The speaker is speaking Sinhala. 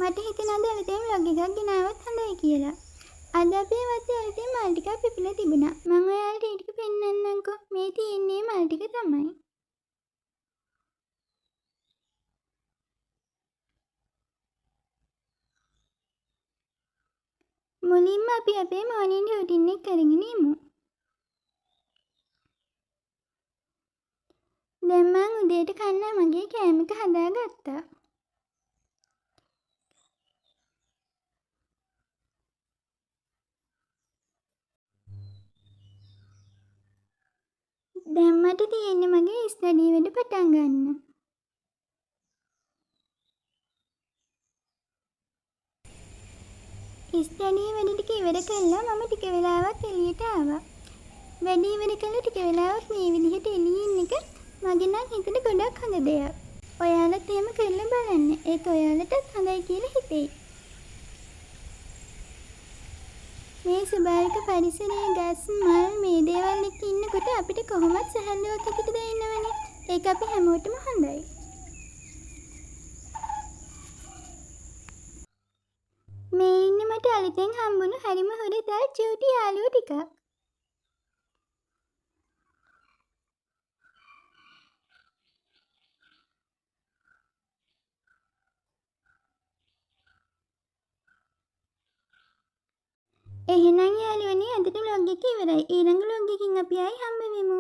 මට හිතෙනවා අලුතෙන් vlog එකක් ගෙනාවත් හොඳයි කියලා. අද අපේ වත්තේ අලුතෙන් මල් ටිකක් පිපිලා තිබුණා. මම ඔයාලට ඒ ටික පෙන්නන්නම්කෝ. මේ තියෙන්නේ මල් ටික තමයි. මුලින්ම අපි අපේ morning routine එක කරගෙන ඉමු. දැන් මං උදේට කන්න මගේ කෑම එක හදාගත්තා. දැන් මට තියෙන්නේ මගේ ස්ටඩි වැඩ පටන් ගන්න. ස්ටඩි වැඩ ටික ඉවර කළා මම ටික වෙලාවක් එළියට ආවා. වැඩ ඉවර කළා ටික වෙලාවක් මේ විදිහට එළියේ ඉන්න එක මගේ නම් හිතට ගොඩක් හොඳ දෙයක්. ඔයාලත් එහෙම කරලා බලන්න. ඒක ඔයාලටත් හොඳයි කියලා හිතෙයි. මේ ස්වභාවික පරිසරයේ ගස් මල් මේ දේවල් එක්ක ඉන්නකොට අපිට කොහොමත් සැහැල්ලුවක් හිතට දැනෙනවනේ. ඒක අපි හැමෝටම හොඳයි. මේ ඉන්නේ මට අලුතෙන් හම්බුණු හරිම හොරතල් චූටි යාළුවෝ ටිකක්. එහෙනම් යාළුවනේ අදට vlog එක ඉවරයි. ඊළඟ vlog එකකින් අපි ආයි හම්බ වෙමු.